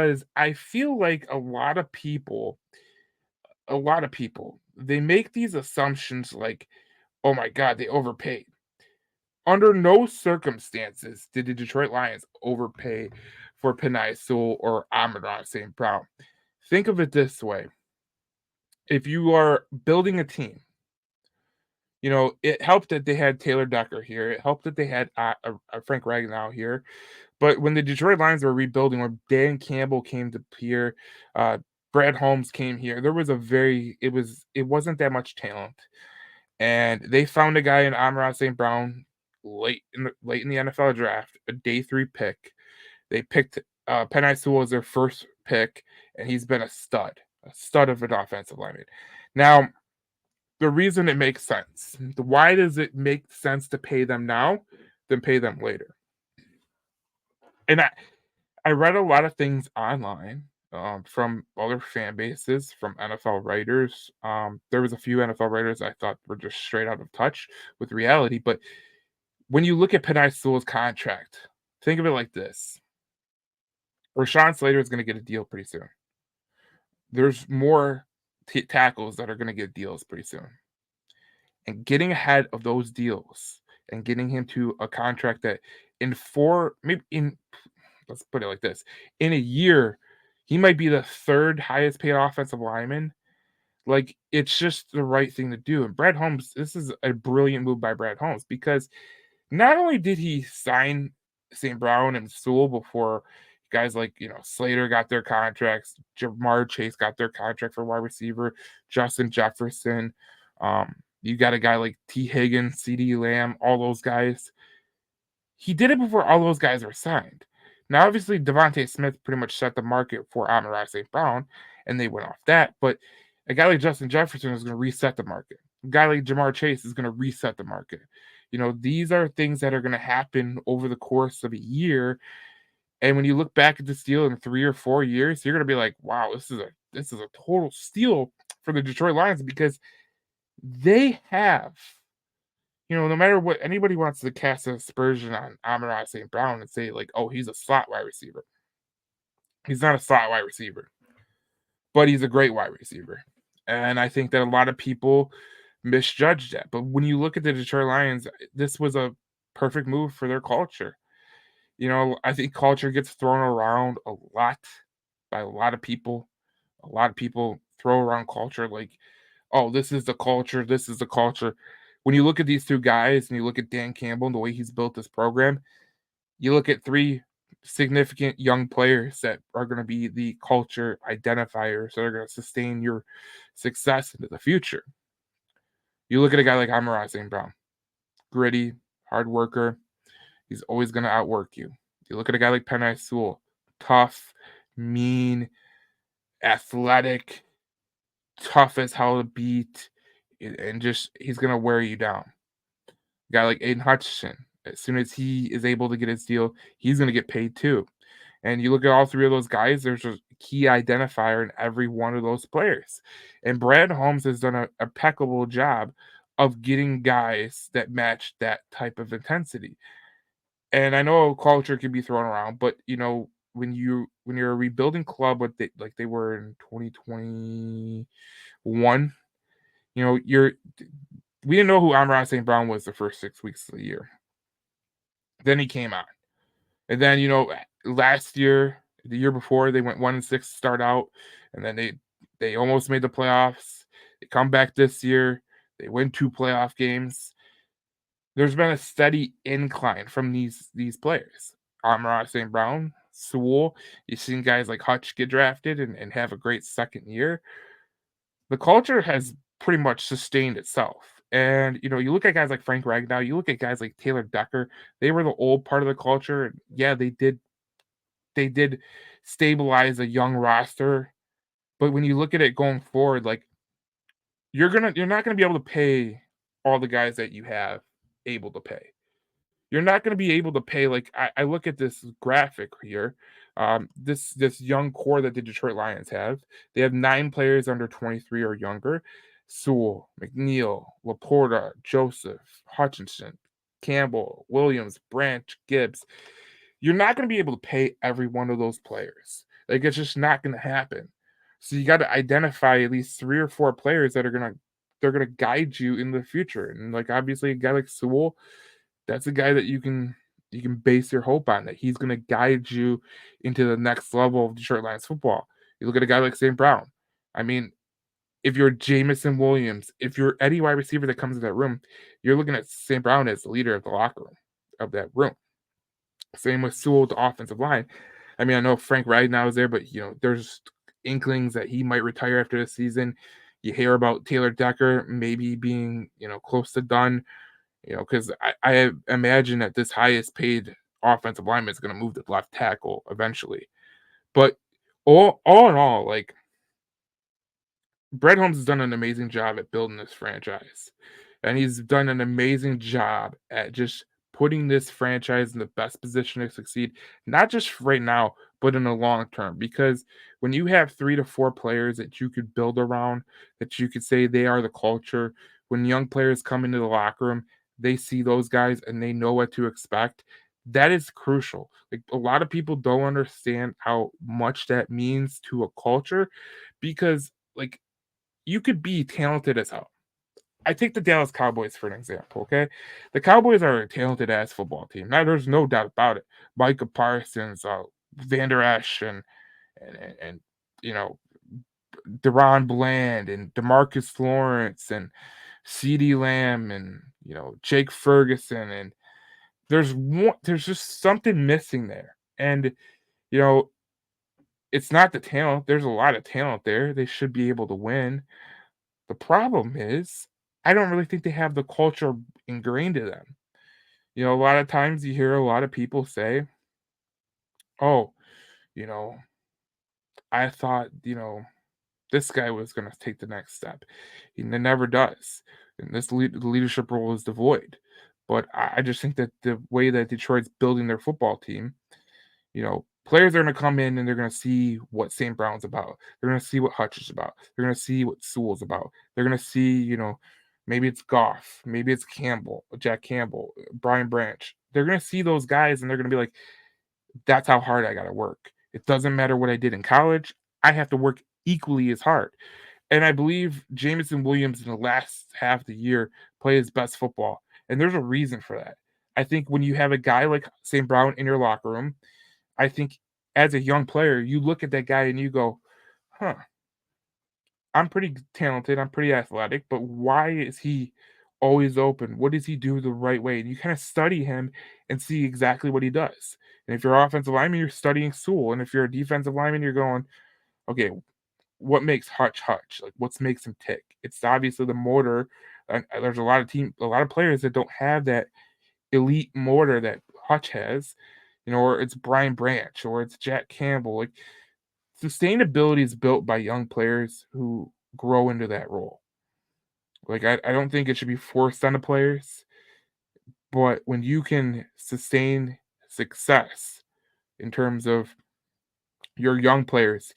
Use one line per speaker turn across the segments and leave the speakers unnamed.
Because I feel like a lot of people, they make these assumptions like, "Oh my god, they overpaid." Under no circumstances did the Detroit Lions overpay for Penei Sewell or Amon Ra St.Brown. Think of it this way: if you are building a team, it helped that they had Taylor Decker here. It helped that they had Frank Ragnow here. But when the Detroit Lions were rebuilding, when Dan Campbell came to here, uh, Brad Holmes came here. There was it wasn't that much talent, and they found a guy in Amon Ra St. Brown late in the NFL draft, a day 3 pick. They picked Penei Sewell as their first pick, and he's been a stud of an offensive lineman. Now, the reason it makes sense, why does it make sense to pay them now than pay them later? And I read a lot of things online from other fan bases, from NFL writers. There was a few NFL writers I thought were just straight out of touch with reality. But when you look at Penei Sewell's contract, think of it like this: Rashawn Slater is going to get a deal pretty soon. There's more tackles that are going to get deals pretty soon, and getting ahead of those deals and getting him to a contract that in four, maybe in let's put it like this: in a year, he might be the third highest paid offensive lineman. Like, it's just the right thing to do. And Brad Holmes, this is a brilliant move by Brad Holmes, because not only did he sign St. Brown and Sewell before guys like, Slater got their contracts, Jamar Chase got their contract for wide receiver, Justin Jefferson. You got a guy like T. Higgins, CD Lamb, all those guys. He did it before all those guys were signed. Now, obviously, Devontae Smith pretty much set the market for Amon Ra St. Brown, and they went off that. But a guy like Justin Jefferson is going to reset the market. A guy like Jamar Chase is going to reset the market. These are things that are going to happen over the course of a year. And when you look back at this deal in 3 or 4 years, you're going to be like, "Wow, this is a total steal for the Detroit Lions," because they have no matter what anybody wants to cast an aspersion on Amon Ra St. Brown and say, like, "Oh, he's a slot wide receiver." He's not a slot wide receiver, but he's a great wide receiver. And I think that a lot of people misjudged that. But when you look at the Detroit Lions, this was a perfect move for their culture. I think culture gets thrown around a lot by a lot of people. A lot of people throw around culture like, "Oh, this is the culture. This is the culture." When you look at these two guys and you look at Dan Campbell and the way he's built this program, you look at three significant young players that are going to be the culture identifiers that are going to sustain your success into the future. You look at a guy like Amon Ra St. Brown, gritty, hard worker. He's always going to outwork you. You look at a guy like Penei Sewell, tough, mean, athletic, tough as hell to beat, and just he's going to wear you down. A guy like Aiden Hutchinson, as soon as he is able to get his deal, he's going to get paid too. And you look at all three of those guys, there's a key identifier in every one of those players. And Brad Holmes has done an impeccable job of getting guys that match that type of intensity. And I know culture can be thrown around, but when you're a rebuilding club like they were in 2021, you're we didn't know who Amon Ra St. Brown was the first 6 weeks of the year. Then he came out. And then, last year, the year before, they went 1-6 to start out, and then they almost made the playoffs. They come back this year, they win 2 playoff games. There's been a steady incline from these players. Amon Ra St. Brown, Sewell, you've seen guys like Hutch get drafted and have a great second year. The culture has pretty much sustained itself. And you look at guys like Frank Ragnow, you look at guys like Taylor Decker, they were the old part of the culture. And yeah, they did stabilize a young roster. But when you look at it going forward, like you're not gonna be able to pay all the guys that you have able to pay. You're not going to be able to pay like I look at this graphic here. This young core that the Detroit Lions have. They have 9 players under 23 or younger. Sewell, McNeil, Laporta, Joseph, Hutchinson, Campbell, Williams, Branch, Gibbs. You're not going to be able to pay every one of those players. Like, it's just not gonna happen. So you gotta identify at least 3 or 4 players that are gonna guide you in the future, and, like, obviously, a guy like Sewell, that's a guy that you can base your hope on, that he's gonna guide you into the next level of Detroit Lions football. You look at a guy like St. Brown. I mean, if you're Jamison Williams, if you're any wide receiver that comes in that room, you're looking at St. Brown as the leader of the locker room, of that room. Same with Sewell, the offensive line. I mean, I know Frank Wright now is there, but there's inklings that he might retire after the season. You hear about Taylor Decker maybe being, close to done, because I imagine that this highest paid offensive lineman is going to move to left tackle eventually. But all in all, like, Brett Holmes has done an amazing job at building this franchise, and he's done an amazing job at just putting this franchise in the best position to succeed, not just right now, but in the long term. Because when you have 3 to 4 players that you could build around, that you could say they are the culture, when young players come into the locker room, they see those guys and they know what to expect. That is crucial. Like, a lot of people don't understand how much that means to a culture because, like, you could be talented as hell. I take the Dallas Cowboys for an example, okay? The Cowboys are a talented ass football team. Now, there's no doubt about it. Micah Parsons, Van Der Esch, and you know Deron Bland and Demarcus Lawrence and CeeDee Lamb and Jake Ferguson, and there's just something missing there. And you know it's not the talent. There's a lot of talent there. They should be able to win. The problem is, I don't really think they have the culture ingrained in them. A lot of times you hear a lot of people say, "Oh, you know, I thought, this guy was going to take the next step." He never does. And the leadership role is devoid. But I just think that the way that Detroit's building their football team, players are going to come in and they're going to see what St. Brown's about. They're going to see what Hutch is about. They're going to see what Sewell's about. They're going to see, maybe it's Goff, maybe it's Campbell, Jack Campbell, Brian Branch. They're going to see those guys and they're going to be like, that's how hard I got to work. It doesn't matter what I did in college. I have to work equally as hard. And I believe Jameson Williams in the last half of the year played his best football. And there's a reason for that. I think when you have a guy like St. Brown in your locker room, I think as a young player, you look at that guy and you go, huh, I'm pretty talented, I'm pretty athletic, but why is he always open? What does he do the right way? And you kind of study him and see exactly what he does. And if you're an offensive lineman, you're studying Sewell. And if you're a defensive lineman, you're going, okay, what makes Hutch Hutch? Like, what makes him tick? It's obviously the motor. There's a lot of players that don't have that elite motor that Hutch has, or it's Brian Branch or it's Jack Campbell. Like, sustainability is built by young players who grow into that role. Like, I don't think it should be forced on the players, but when you can sustain success in terms of your young players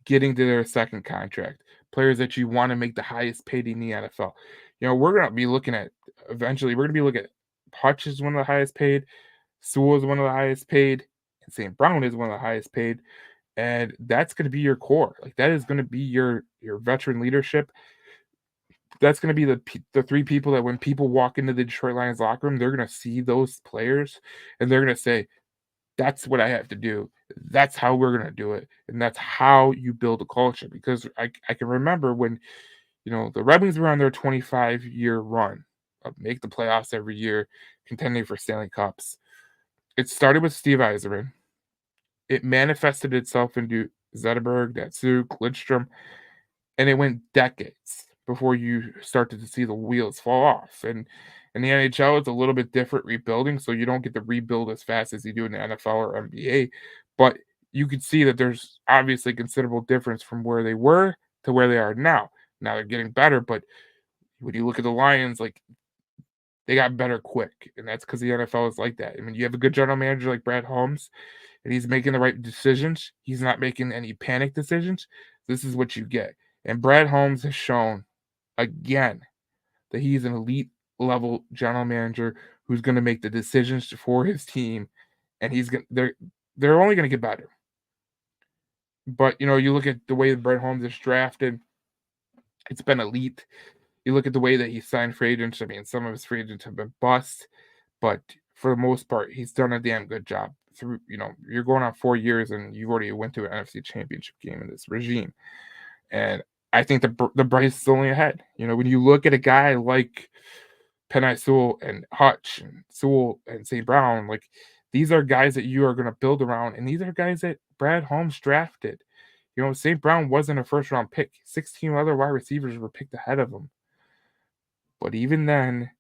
getting to their second contract, players that you want to make the highest paid in the NFL. We're gonna be looking at eventually. We're gonna be looking at Hutch is one of the highest paid, Sewell is one of the highest paid, and St. Brown is one of the highest paid, and that's gonna be your core. Like, that is gonna be your veteran leadership. That's gonna be the three people that when people walk into the Detroit Lions locker room, they're gonna see those players and they're gonna say, that's what I have to do. That's how we're gonna do it, and that's how you build a culture. Because I can remember when the Red Wings were on their 25-year run of make the playoffs every year, contending for Stanley Cups. It started with Steve Yzerman. It manifested itself into Zetterberg, Datsuk, Lidstrom, and it went decades before you started to see the wheels fall off. And in the NHL, it's a little bit different rebuilding, so you don't get to rebuild as fast as you do in the NFL or NBA. But you could see that there's obviously considerable difference from where they were to where they are now. Now they're getting better, but when you look at the Lions, like, they got better quick, and that's because the NFL is like that. I mean, you have a good general manager like Brad Holmes, and he's making the right decisions. He's not making any panic decisions. This is what you get. And Brad Holmes has shown again that he's an elite level general manager who's going to make the decisions for his team, and he's going they're only going to get better. But, you look at the way that Brett Holmes is drafted, it's been elite. You look at the way that he signed free agents, I mean, some of his free agents have been bust, but for the most part, he's done a damn good job through, you're going on 4 years and you've already went to an NFC championship game in this regime. And I think the Bryce is only ahead. When you look at a guy like Penei Sewell and Hutch and Sewell and St. Brown, like these are guys that you are going to build around, and these are guys that Brad Holmes drafted. St. Brown wasn't a first round pick. 16 other wide receivers were picked ahead of him. But even then,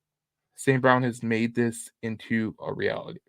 St. Brown has made this into a reality.